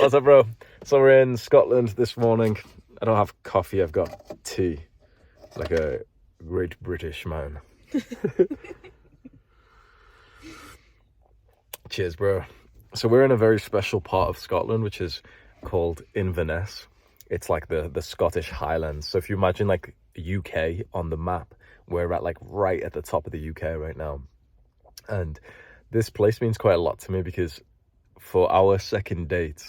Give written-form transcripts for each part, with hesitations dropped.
What's up, bro? So we're in Scotland this morning. I don't have coffee, I've got tea. Like a great British man. Cheers, bro. So we're in a very special part of Scotland, which is called Inverness. It's like the Scottish Highlands. So if you imagine like UK on the map, we're at like right at the top of the UK right now. And this place means quite a lot to me because for our second date,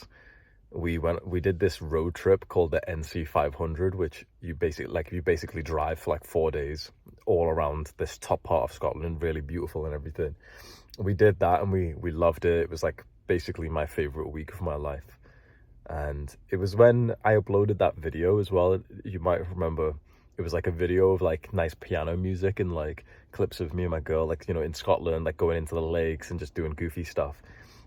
we did this road trip called the NC 500, which you basically drive for like 4 days all around this top part of Scotland, really beautiful and everything. We did that and we loved it. It was like basically my favorite week of my life. And it was when I uploaded that video as well. You might remember it was like a video of like nice piano music and like clips of me and my girl, like, you know, in Scotland, like going into the lakes and just doing goofy stuff.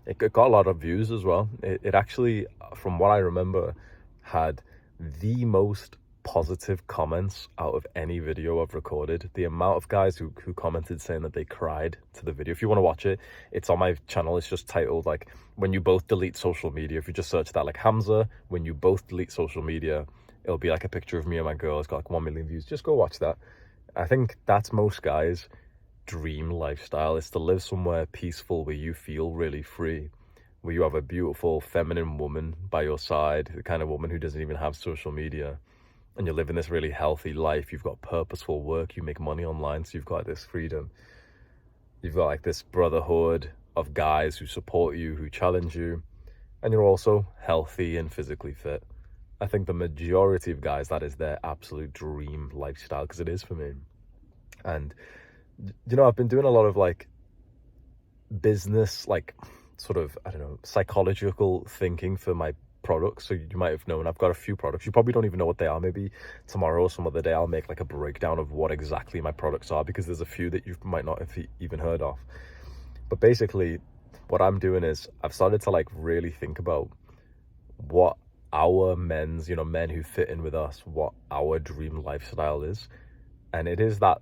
It got a lot of views as well. It actually, from what I remember, had the most positive comments out of any video I've recorded. The amount of guys who commented saying that they cried to the video. If you want to watch it, it's on my channel. It's just titled like when you both delete social media. If you just search that, like Hamza, when you both delete social media, it'll be like a picture of me and my girl. It's got like 1 million views. Just go watch that. I think that's most guys' dream lifestyle, is to live somewhere peaceful where you feel really free, where you have a beautiful feminine woman by your side, the kind of woman who doesn't even have social media, and you're living this really healthy life. You've got purposeful work, you make money online, so you've got this freedom. You've got like this brotherhood of guys who support you, who challenge you, and you're also healthy and physically fit. I think the majority of guys, that is their absolute dream lifestyle, because it is for me. And you know, I've been doing a lot of like business, like sort of, I don't know, psychological thinking for my products. So you might have known I've got a few products. You probably don't even know what they are. Maybe tomorrow or some other day I'll make like a breakdown of what exactly my products are, because there's a few that you might not have even heard of. But basically what I'm doing is I've started to like really think about what our men's, you know, men who fit in with us, what our dream lifestyle is. And it is that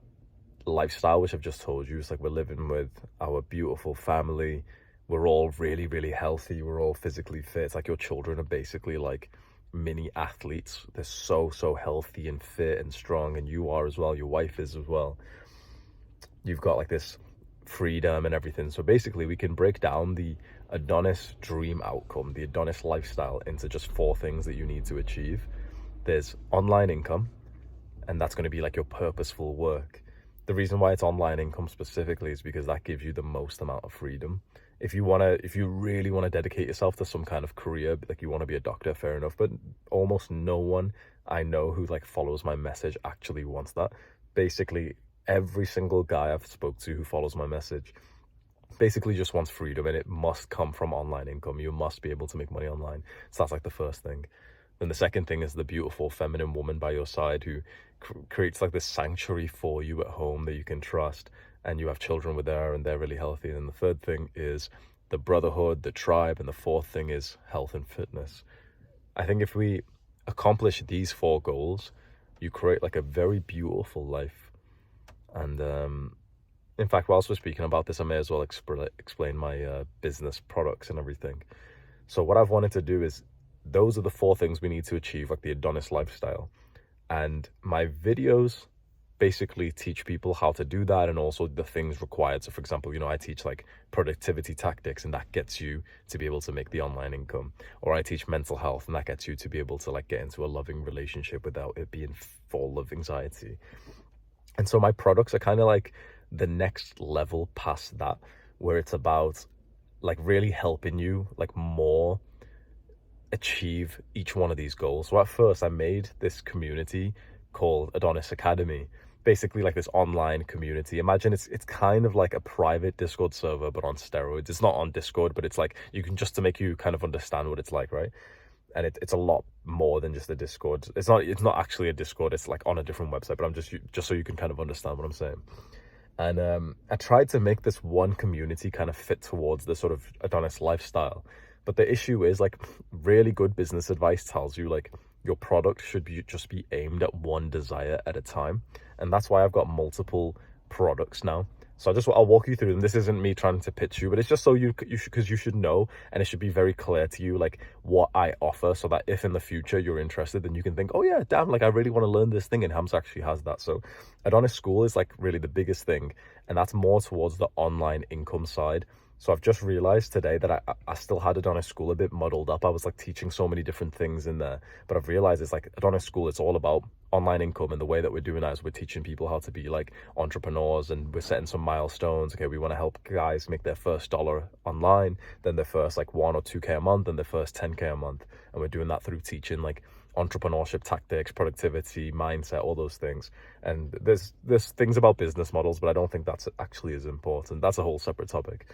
lifestyle which I've just told you. It's like we're living with our beautiful family. We're all really, really healthy. We're all physically fit. It's like your children are basically like mini athletes. They're so healthy and fit and strong, and you are as well. Your wife is as well. You've got like this freedom and everything. So basically we can break down the Adonis dream outcome, the Adonis lifestyle, into just 4 things that you need to achieve. There's online income, and that's going to be like your purposeful work. The reason why it's online income specifically is because that gives you the most amount of freedom. If you really want to dedicate yourself to some kind of career, like you want to be a doctor, fair enough. But almost no one I know who like follows my message actually wants that. Basically, every single guy I've spoke to who follows my message basically just wants freedom, and it must come from online income. You must be able to make money online. So that's like the first thing. Then the second thing is the beautiful feminine woman by your side who creates like this sanctuary for you at home that you can trust, and you have children with her and they're really healthy. And the third thing is the brotherhood, the tribe, and the fourth thing is health and fitness. I think if we accomplish these 4 goals, you create like a very beautiful life. And in fact, whilst we're speaking about this, I may as well explain my business products and everything. So what I've wanted to do is, those are the 4 things we need to achieve, like the Adonis lifestyle. And my videos basically teach people how to do that, and also the things required. So for example, you know, I teach like productivity tactics, and that gets you to be able to make the online income. Or I teach mental health, and that gets you to be able to like get into a loving relationship without it being full of anxiety. And so my products are kind of like the next level past that, where it's about like really helping you like more achieve each one of these goals. So at first I made this community called Adonis Academy, basically like this online community. Imagine it's kind of like a private Discord server, but on steroids. It's not on Discord, but it's like, you can, just to make you kind of understand what it's like, right? And it's a lot more than just a Discord. It's not actually a Discord. It's like on a different website, but I'm just so you can kind of understand what I'm saying. And I tried to make this one community kind of fit towards the sort of Adonis lifestyle. But the issue is, like, really good business advice tells you like your product should just be aimed at one desire at a time. And that's why I've got multiple products now. So I'll walk you through them. This isn't me trying to pitch you, but it's just so you should, because you should know, and it should be very clear to you like what I offer, so that if in the future you're interested, then you can think, oh yeah, damn, like I really want to learn this thing, and Hams actually has that. So Adonis School is like really the biggest thing, and that's more towards the online income side. So I've just realized today that I still had Adonis School a bit muddled up. I was like teaching so many different things in there, but I've realized it's like Adonis School, it's all about online income, and the way that we're doing that is we're teaching people how to be like entrepreneurs, and we're setting some milestones. Okay, we want to help guys make their first dollar online, then their first like 1 or 2K a month, and their first 10K a month, and we're doing that through teaching like entrepreneurship tactics, productivity, mindset, all those things. And there's things about business models, but I don't think that's actually as important. That's a whole separate topic.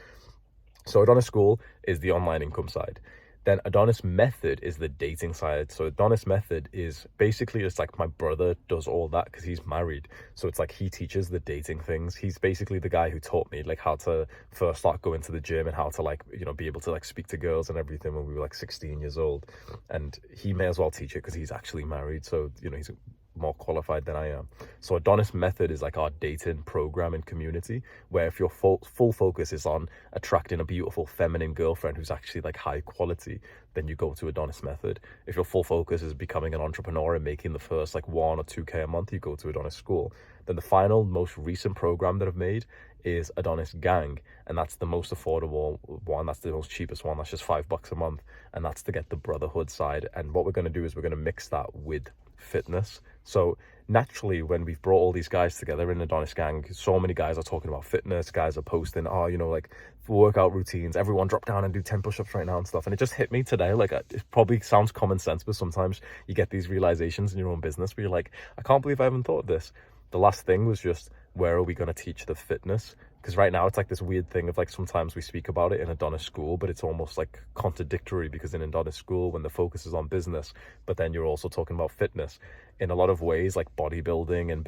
So Adonis School is the online income side. Then Adonis Method is the dating side. So Adonis Method is basically, it's like my brother does all that because he's married. So it's like he teaches the dating things. He's basically the guy who taught me like how to first start going to the gym, and how to like, you know, be able to like speak to girls and everything when we were like 16 years old. And he may as well teach it because he's actually married. So, you know, he's more qualified than I am. So Adonis Method is like our dating program and community, where if your full focus is on attracting a beautiful feminine girlfriend who's actually like high quality, then you go to Adonis Method. If your full focus is becoming an entrepreneur and making the first like 1 or 2K a month, you go to Adonis School. Then the final, most recent program that I've made is Adonis Gang, and that's the most affordable one. That's the most cheapest one. That's just $5 a month, and that's to get the brotherhood side. And what we're going to do is we're going to mix that with fitness. So naturally, when we've brought all these guys together in Adonis Gang, so many guys are talking about fitness. Guys are posting, oh, you know, like workout routines, everyone drop down and do 10 push-ups right now and stuff. And it just hit me today, like it probably sounds common sense, but sometimes you get these realizations in your own business where you're like, I can't believe I haven't thought of this. The last thing was just, where are we going to teach the fitness? Because right now it's like this weird thing of like, sometimes we speak about it in Adonis School, but it's almost like contradictory, because in Adonis School, when the focus is on business, but then you're also talking about fitness, in a lot of ways, like bodybuilding and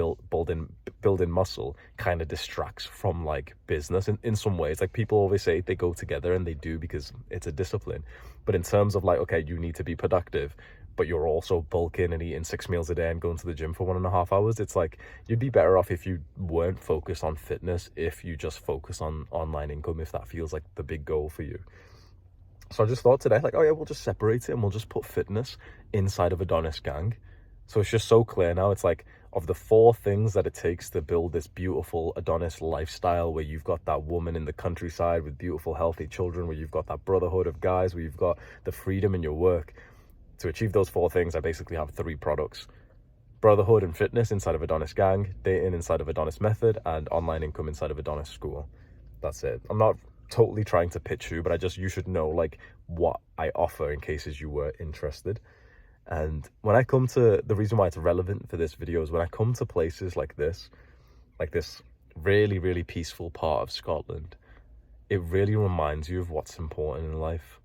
building muscle kind of distracts from like business in some ways. Like people always say they go together, and they do, because it's a discipline. But in terms of like, okay, you need to be productive, but you're also bulking and eating 6 meals a day and going to the gym for 1.5 hours. It's like, you'd be better off if you weren't focused on fitness, if you just focus on online income, if that feels like the big goal for you. So I just thought today, like, oh yeah, we'll just separate it, and we'll just put fitness inside of Adonis Gang. So it's just so clear now. It's like, of the 4 things that it takes to build this beautiful Adonis lifestyle, where you've got that woman in the countryside with beautiful, healthy children, where you've got that brotherhood of guys, where you've got the freedom in your work. To achieve those 4 things, I basically have 3 products: brotherhood and fitness inside of Adonis Gang, dating inside of Adonis Method, and online income inside of Adonis School. That's it. I'm not totally trying to pitch you, but you should know like what I offer in cases you were interested. And when I come to, the reason why it's relevant for this video is, when I come to places like this really, really peaceful part of Scotland, it really reminds you of what's important in life.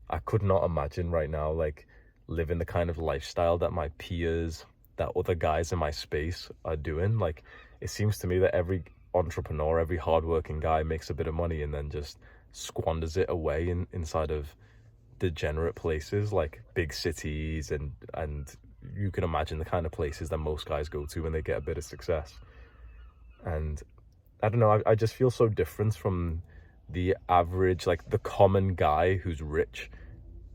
I could not imagine right now like living the kind of lifestyle that my peers, that other guys in my space are doing. Like, it seems to me that every entrepreneur, every hardworking guy makes a bit of money and then just squanders it away inside of degenerate places like big cities, and you can imagine the kind of places that most guys go to when they get a bit of success. And I don't know, I just feel so different from the average, like the common guy who's rich,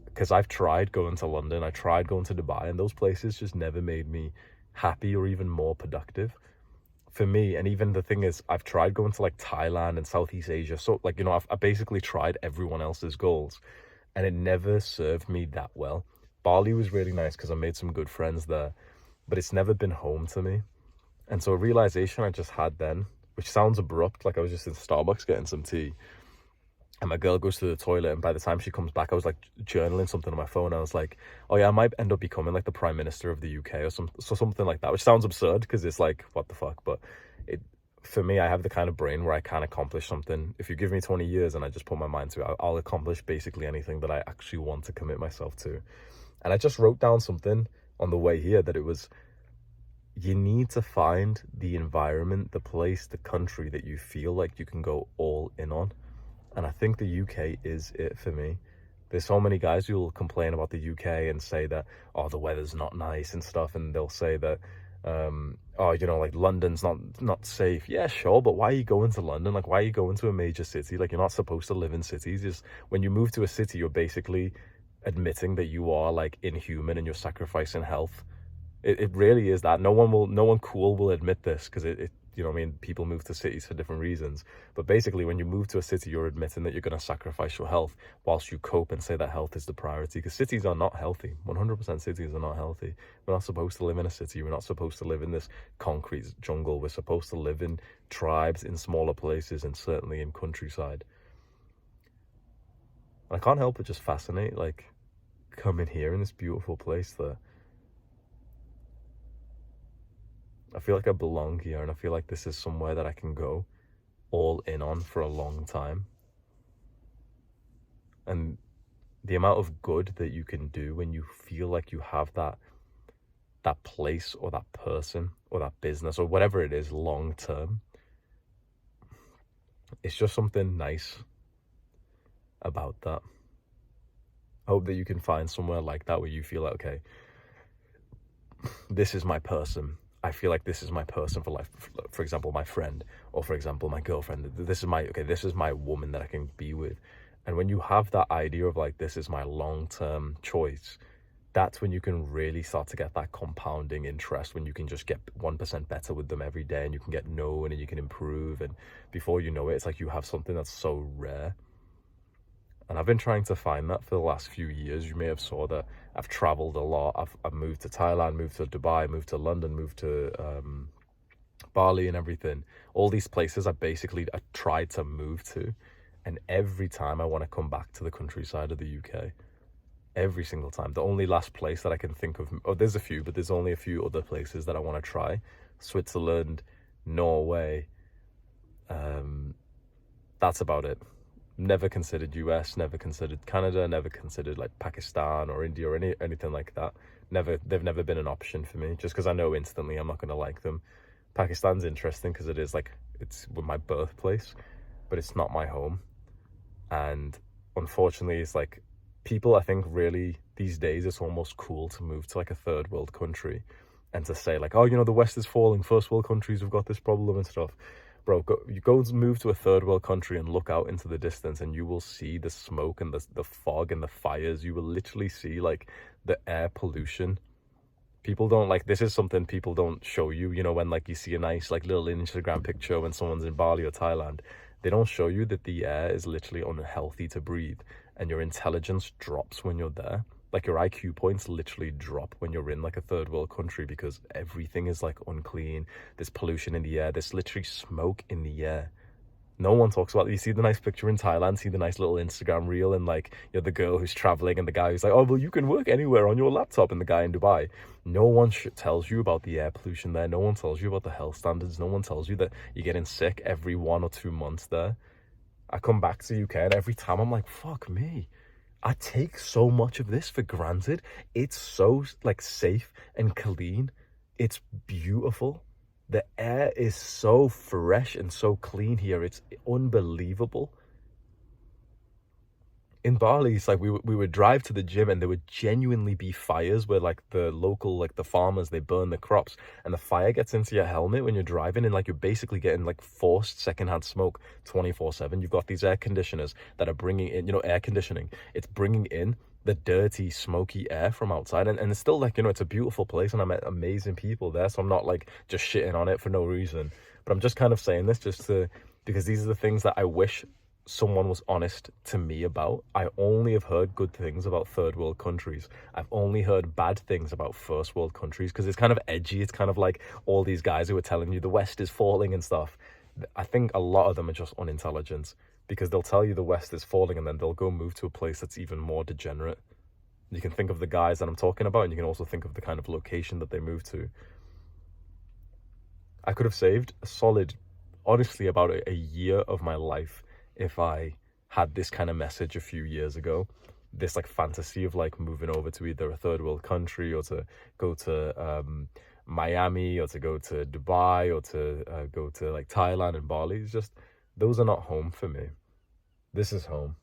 because I've tried going to London, I tried going to Dubai, and those places just never made me happy or even more productive for me. And even the thing is, I've tried going to like Thailand and Southeast Asia, so like, you know, I basically tried everyone else's goals, and it never served me that well. Bali was really nice because I made some good friends there, but it's never been home to me. And so a realization I just had then, which sounds abrupt, like I was just in Starbucks getting some tea, and my girl goes to the toilet, and by the time she comes back, I was like journaling something on my phone. I was like, oh yeah, I might end up becoming like the Prime Minister of the UK or something like that, which sounds absurd because it's like, what the fuck? But for me, I have the kind of brain where I can accomplish something. If you give me 20 years and I just put my mind to it, I'll accomplish basically anything that I actually want to commit myself to. And I just wrote down something on the way here, that it was, you need to find the environment, the place, the country that you feel like you can go all in on. And I think the UK is it for me. There's so many guys who will complain about the UK and say that, oh, the weather's not nice and stuff. And they'll say that Oh, like London's not safe. Yeah, sure, but why are you going to London? Like, why are you going to a major city? Like, you're not supposed to live in cities. Just when you move to a city, you're basically admitting that you are like inhuman and you're sacrificing health. It really is that. No one cool will admit this, because it I mean, people move to cities for different reasons. But basically, when you move to a city, you're admitting that you're going to sacrifice your health whilst you cope and say that health is the priority, because cities are not healthy. 100% cities are not healthy. We're not supposed to live in a city. We're not supposed to live in this concrete jungle. We're supposed to live in tribes, in smaller places, and certainly in countryside. I can't help but just fascinate, like, coming here in this beautiful place that I feel like I belong here, and I feel like this is somewhere that I can go all in on for a long time. And the amount of good that you can do when you feel like you have that place or that person or that business or whatever it is long term, it's just something nice about that. I hope that you can find somewhere like that where you feel like, okay, this is my person. I feel like this is my person for life. For example, my friend, or for example, my girlfriend. This is my woman that I can be with. And when you have that idea of like, this is my long-term choice, that's when you can really start to get that compounding interest, when you can just get 1% better with them every day, and you can get known and you can improve. And before you know it, it's like you have something that's so rare. And I've been trying to find that for the last few years. You may have saw that I've traveled a lot. I've moved to Thailand, moved to Dubai, moved to London, moved to Bali and everything. All these places I tried to move to. And every time I want to come back to the countryside of the UK. Every single time. The only last place that I can think of, there's a few, but there's only a few other places that I want to try. Switzerland, Norway. That's about it. Never considered US, never considered Canada, never considered like Pakistan or India or anything like that. They've never been an option for me, just because I know instantly I'm not going to like them. Pakistan's interesting because it's my birthplace, but it's not my home. And unfortunately, it's like, people, I think, really these days, it's almost cool to move to like a third world country and to say like, oh, the West is falling, first world countries have got this problem and stuff. Bro, you go and move to a third world country and look out into the distance, and you will see the smoke and the fog and the fires. You will literally see like the air pollution. People don't like, this is something people don't show you, when like you see a nice like little Instagram picture when someone's in Bali or Thailand, they don't show you that the air is literally unhealthy to breathe, and your intelligence drops when you're there. Like, your IQ points literally drop when you're in like a third world country, because everything is like unclean. There's pollution in the air. There's literally smoke in the air. No one talks about it. You see the nice picture in Thailand, see the nice little Instagram reel, and like, the girl who's traveling and the guy who's like, oh, well, you can work anywhere on your laptop, and the guy in Dubai. No one tells you about the air pollution there. No one tells you about the health standards. No one tells you that you're getting sick every 1 or 2 months there. I come back to UK and every time I'm like, fuck me. I take so much of this for granted. It's so like safe and clean. It's beautiful. The air is so fresh and so clean here. It's unbelievable. In Bali, it's like we would drive to the gym and there would genuinely be fires where like the local, like the farmers, they burn the crops, and the fire gets into your helmet when you're driving, and like you're basically getting like forced secondhand smoke 24/7. You've got these air conditioners that are bringing in, air conditioning. It's bringing in the dirty, smoky air from outside, and it's still like, it's a beautiful place and I met amazing people there. So I'm not like just shitting on it for no reason, but I'm just kind of saying this because these are the things that I wish someone was honest to me about. I only have heard good things about third world countries. I've only heard bad things about first world countries, because it's kind of edgy. It's kind of like all these guys who are telling you the West is falling and stuff. I think a lot of them are just unintelligent, because they'll tell you the West is falling and then they'll go move to a place that's even more degenerate. You can think of the guys that I'm talking about, and you can also think of the kind of location that they moved to. I could have saved a solid, honestly, about a year of my life if I had this kind of message a few years ago. This like fantasy of like moving over to either a third world country, or to go to Miami, or to go to Dubai, or to go to like Thailand and Bali. It's just, those are not home for me. This is home.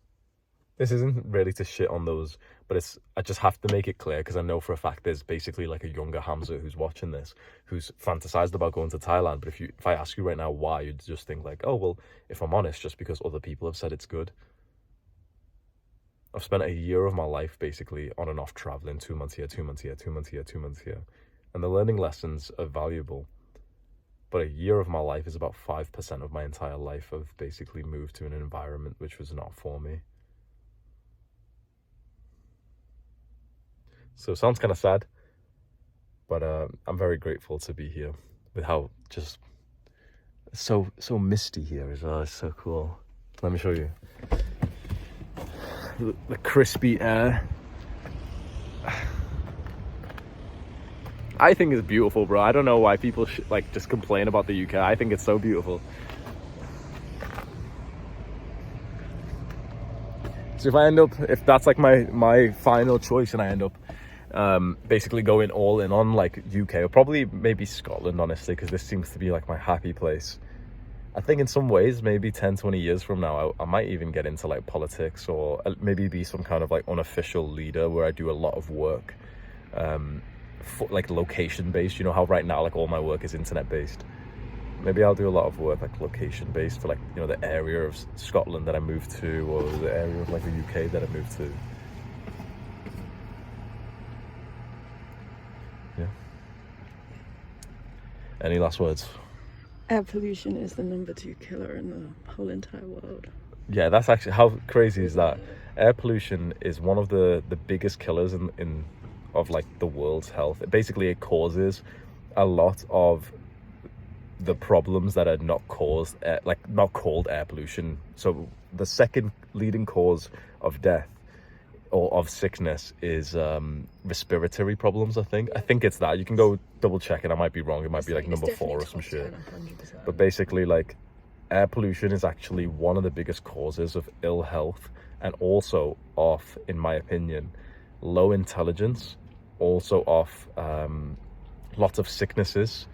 This isn't really to shit on those But I just have to make it clear, because I know for a fact there's basically like a younger Hamza who's watching this, who's fantasized about going to Thailand. But if I ask you right now why, you'd just think like, oh, well, if I'm honest, just because other people have said it's good. I've spent a year of my life basically on and off traveling, 2 months here, 2 months here, 2 months here, 2 months here. And the learning lessons are valuable. But a year of my life is about 5% of my entire life. I've basically moved to an environment which was not for me. So it sounds kind of sad, but I'm very grateful to be here with how just so misty here as well. It's so cool. Let me show you. The crispy air. I think it's beautiful, bro. I don't know why people like just complain about the UK. I think it's so beautiful. So if that's like my final choice, and I end up basically going all in on like UK, or probably maybe Scotland, honestly, because this seems to be like my happy place. I think in some ways, maybe 10, 20 years from now, I might even get into like politics, or maybe be some kind of like unofficial leader where I do a lot of work, like location based. You know how right now like all my work is internet based. Maybe I'll do a lot of work like location based for like, you know, the area of Scotland that I moved to, or the area of like the UK that I moved to. Yeah. Any last words? Air pollution is the #2 killer in the whole entire world. Yeah, that's actually, how crazy is that? Air pollution is one of the biggest killers of like the world's health. Basically, it causes a lot of the problems that are not called air pollution. So the second leading cause of death or of sickness is respiratory problems. I think it's that. You can go double check it. I might be wrong. It might be like number 4 or some shit. But basically, like, air pollution is actually one of the biggest causes of ill health, and also of, in my opinion, low intelligence, also of lots of sicknesses,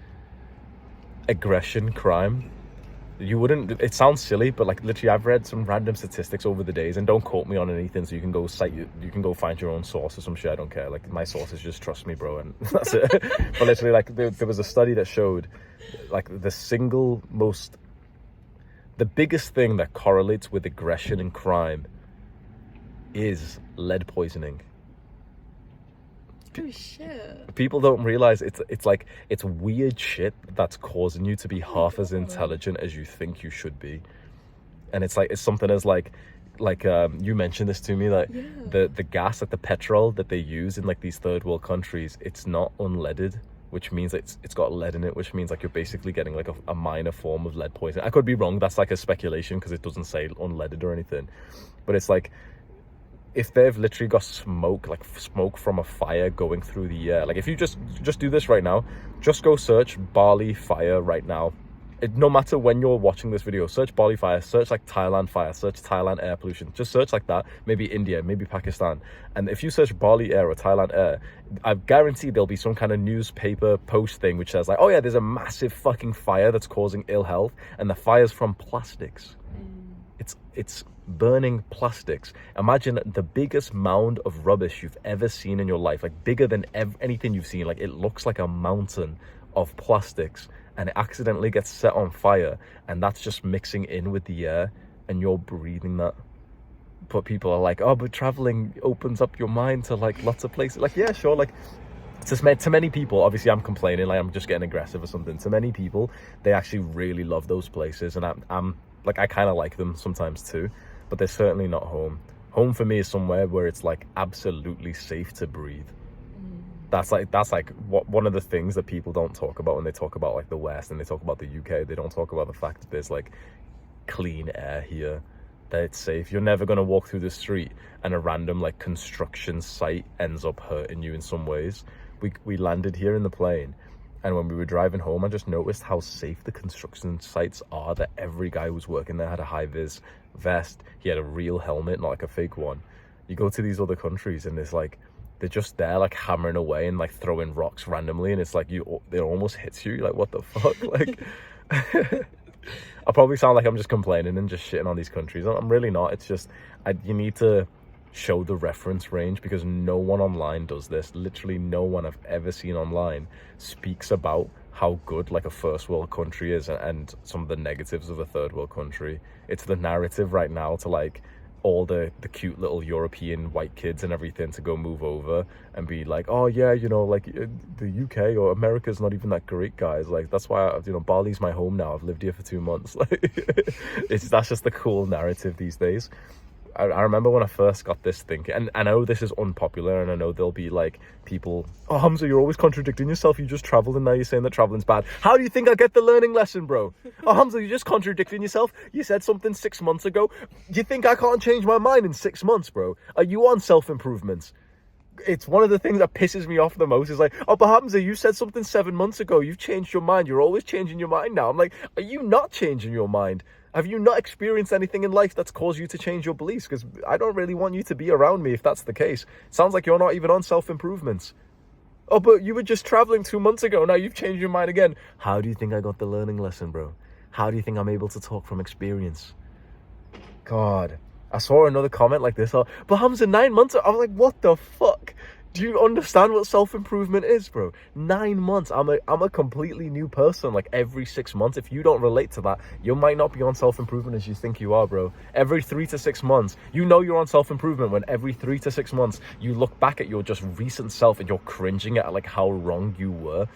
aggression, crime. It sounds silly, but like literally I've read some random statistics over the days, and don't quote me on anything, so you can go find your own source or some shit. I don't care. Like, my sources, just trust me, bro, and that's it. But literally, like, there was a study that showed like the biggest thing that correlates with aggression and crime is lead poisoning. Oh shit. People don't realize it's weird shit that's causing you to be half as intelligent as you think you should be. And it's something as like you mentioned this to me, like, yeah, the gas, like the petrol that they use in like these third world countries, it's not unleaded, which means it's got lead in it, which means like you're basically getting like a minor form of lead poisoning. I could be wrong. That's like a speculation, because it doesn't say unleaded or anything. But it's like, if they've literally got smoke from a fire going through the air, like if you just do this right now, just go search Bali fire right now. No matter when you're watching this video, search Bali fire, search like Thailand fire, search Thailand air pollution, just search like that, maybe India, maybe Pakistan. And if you search Bali air or Thailand air, I guarantee there'll be some kind of newspaper post thing which says like, oh yeah, there's a massive fucking fire that's causing ill health, and the fire's from plastics. It's burning plastics. Imagine the biggest mound of rubbish you've ever seen in your life, like bigger than anything you've seen. Like, it looks like a mountain of plastics, and it accidentally gets set on fire, and that's just mixing in with the air, and you're breathing that. But people are like, oh, but traveling opens up your mind to like lots of places. Like, yeah, sure. Like, to many people, obviously I'm complaining, like I'm just getting aggressive or something. To many people, they actually really love those places, and I'm like, I kind of like them sometimes too, but they're certainly not home. Home for me is somewhere where it's like absolutely safe to breathe. That's like one of the things that people don't talk about when they talk about like the West and they talk about the UK. They don't talk about the fact that there's like clean air here, that it's safe. You're never going to walk through the street and a random like construction site ends up hurting you in some ways. We landed here in the plane, and when we were driving home, I just noticed how safe the construction sites are, that every guy who was working there had a high-vis vest. He had a real helmet, not like a fake one. You go to these other countries and it's like, they're just there like hammering away and like throwing rocks randomly, and it's like it almost hits you. You're like, what the fuck? Like, I probably sound like I'm just complaining and just shitting on these countries. I'm really not. It's just, you need to show the reference range, because no one online does this. Literally no one I've ever seen online speaks about how good like a first world country is, and some of the negatives of a third world country. It's the narrative right now to like all the cute little European white kids and everything to go move over and be like, oh yeah, you know, like the UK or America's not even that great, guys. Like that's why you know, Bali's my home now. I've lived here for 2 months. Like that's just the cool narrative these days. I remember when I first got this thinking, and I know this is unpopular, and I know there'll be like people, oh Hamza, you're always contradicting yourself. You just traveled and now you're saying that traveling's bad. How do you think I get the learning lesson, bro? Oh Hamza, you're just contradicting yourself. You said something 6 months ago. You think I can't change my mind in 6 months, bro? Are you on self-improvement? It's one of the things that pisses me off the most is like, oh, but Hamza, you said something 7 months ago. You've changed your mind. You're always changing your mind now. I'm like, are you not changing your mind? Have you not experienced anything in life that's caused you to change your beliefs? Because I don't really want you to be around me if that's the case. Sounds like you're not even on self-improvements. Oh, but you were just traveling 2 months ago. Now you've changed your mind again. How do you think I got the learning lesson, bro? How do you think I'm able to talk from experience? God, I saw another comment like this. Oh, but Hamza, 9 months. I was like, what the fuck? Do you understand what self-improvement is, bro? 9 months. I'm a completely new person, like every 6 months. If you don't relate to that, you might not be on self-improvement as you think you are, bro. Every 3 to 6 months, you know you're on self-improvement when every 3 to 6 months, you look back at your just recent self and you're cringing at like how wrong you were.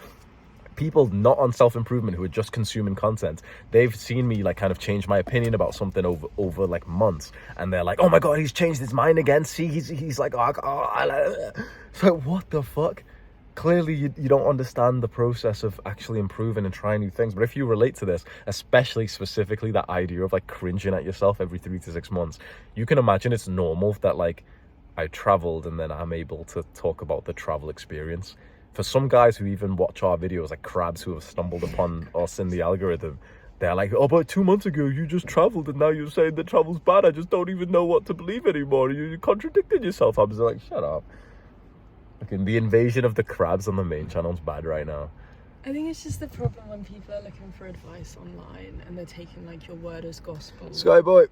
People not on self-improvement who are just consuming content, they've seen me like kind of change my opinion about something over like months, and they're like, oh my god, he's changed his mind again. See, he's like, so what the fuck? Clearly you don't understand the process of actually improving and trying new things. But if you relate to this, especially specifically that idea of like cringing at yourself every 3 to 6 months, you can imagine it's normal that like I traveled and then I'm able to talk about the travel experience. For some guys who even watch our videos, like crabs who have stumbled upon us in the algorithm, they're like, oh, but 2 months ago you just traveled and now you're saying that travel's bad. I just don't even know what to believe anymore. You contradicted yourself. I was like, shut up. Fucking the invasion of the crabs on the main channel's bad right now. I think it's just the problem when people are looking for advice online and they're taking like your word as gospel. Skyboy.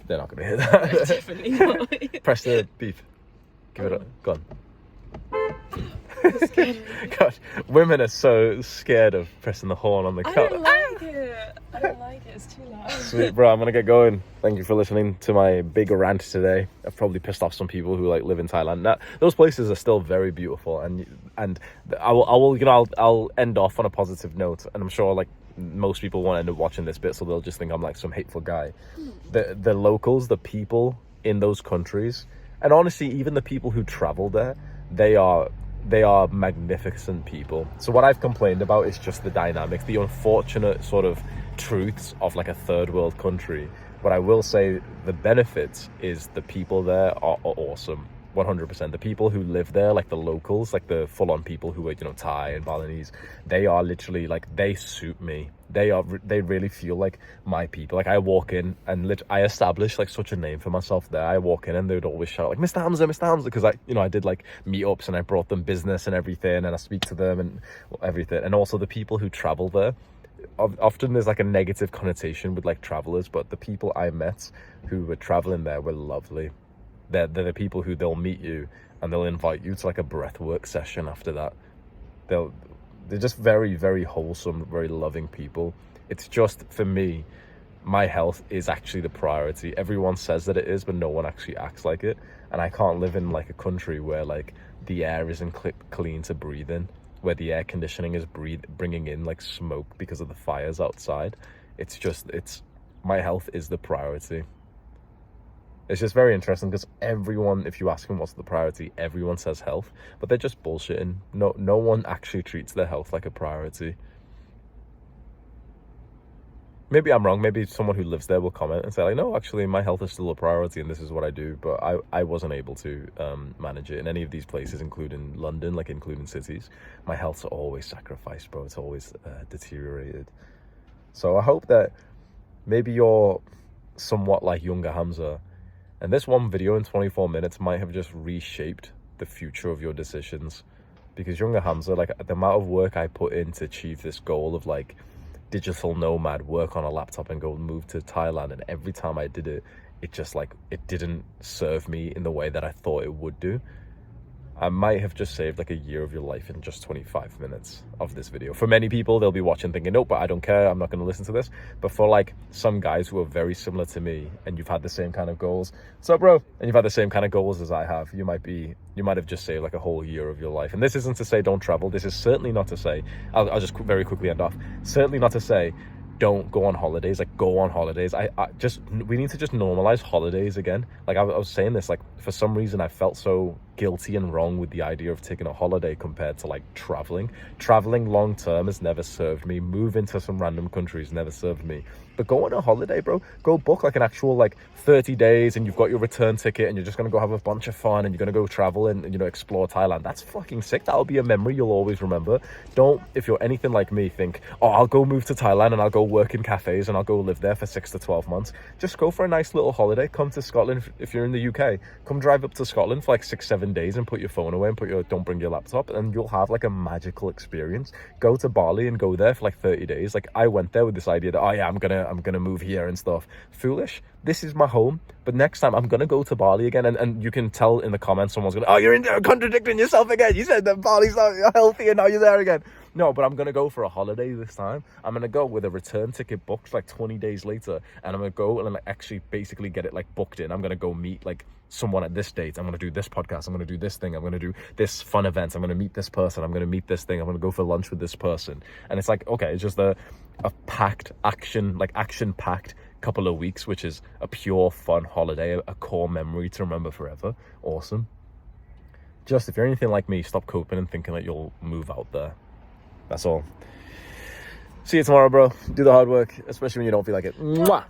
They're not going to hear that. Definitely not. Press the beep. Give it a gun. Scared. Gosh, women are so scared of pressing the horn on the car. I don't like it. I don't like it. It's too loud. Sweet, bro. I'm gonna get going. Thank you for listening to my big rant today. I've probably pissed off some people who like live in Thailand. Now, those places are still very beautiful, and I will, you know, I'll end off on a positive note, and I'm sure like most people won't end up watching this bit, so they'll just think I'm like some hateful guy. The locals, the people in those countries, and honestly, even the people who travel there, they are magnificent people. So what I've complained about is just the dynamics, the unfortunate sort of truths of like a third world country. But I will say the benefits is the people there are awesome. 100%. The people who live there, like the locals, like the full-on people who are, you know, Thai and Balinese, they are literally like, they suit me. They really feel like my people. Like I walk in and I establish like such a name for myself there. I walk in and they would always shout like, Mr. Hamza, because I did like meetups and I brought them business and everything, and I speak to them and everything. And also the people who travel there, often there's like a negative connotation with like travelers, but the people I met who were traveling there were lovely. They're the people who they'll meet you and they'll invite you to like a breathwork session after that. They're just very, very wholesome, very loving people. It's just, for me, my health is actually the priority. Everyone says that it is, but no one actually acts like it. And I can't live in like a country where like the air isn't clean to breathe in, where the air conditioning is bringing in like smoke because of the fires outside. My health is the priority. It's just very interesting because everyone, if you ask them what's the priority, everyone says health, but they're just bullshitting. No one actually treats their health like a priority. Maybe I'm wrong. Maybe someone who lives there will comment and say like, no, actually my health is still a priority and this is what I do. But I wasn't able to manage it in any of these places, including London, like including cities. My health's always sacrificed, bro. It's always deteriorated. So I hope that maybe you're somewhat like younger Hamza, and this one video in 24 minutes might have just reshaped the future of your decisions. Because younger Hamza, like the amount of work I put in to achieve this goal of like digital nomad, work on a laptop and go move to Thailand, and every time I did it, it just like, it didn't serve me in the way that I thought it would do. I might have just saved like a year of your life in just 25 minutes of this video. For many people, they'll be watching thinking, nope, but I don't care, I'm not going to listen to this. But for like some guys who are very similar to me, and you've had the same kind of goals, what's up, bro? And you've had the same kind of goals as I have, you might have just saved like a whole year of your life. And this isn't to say don't travel. This is certainly not to say, I'll just very quickly end off. Certainly not to say don't go on holidays. Like, go on holidays. We need to just normalize holidays again. Like I was saying this, like for some reason I felt so guilty and wrong with the idea of taking a holiday compared to like traveling long term has never served me. Moving to some random countries never served me. But go on a holiday, bro. Go book like an actual like 30 days and you've got your return ticket and you're just gonna go have a bunch of fun and you're gonna go travel and you know, explore Thailand. That's fucking sick. That'll be a memory you'll always remember. Don't, if you're anything like me, think, oh, I'll go move to Thailand and I'll go work in cafes and I'll go live there for 6 to 12 months. Just go for a nice little holiday. Come to Scotland. If you're in the UK, come drive up to Scotland for like 6-7 days and put your phone away and don't bring your laptop, and you'll have like a magical experience. Go to Bali and go there for like 30 days. Like I went there with this idea that, oh yeah, I'm gonna move here and stuff. Foolish. This is my home, but next time I'm gonna go to Bali again. And you can tell in the comments someone's gonna, oh, you're in there contradicting yourself again. You said that Bali's not healthy and now you're there again. No, but I'm gonna go for a holiday this time. I'm gonna go with a return ticket booked like 20 days later, and I'm gonna go and like actually basically get it like booked in. I'm gonna go meet like someone at this date. I'm gonna do this podcast. I'm gonna do this thing. I'm gonna do this fun event. I'm gonna meet this person. I'm gonna meet this thing. I'm gonna go for lunch with this person. And it's like, okay, it's just a packed action-packed couple of weeks, which is a pure fun holiday, a core memory to remember forever. Awesome. Just if you're anything like me, stop coping and thinking that you'll move out there. That's all. See you tomorrow, bro. Do the hard work, especially when you don't feel like it. Mwah!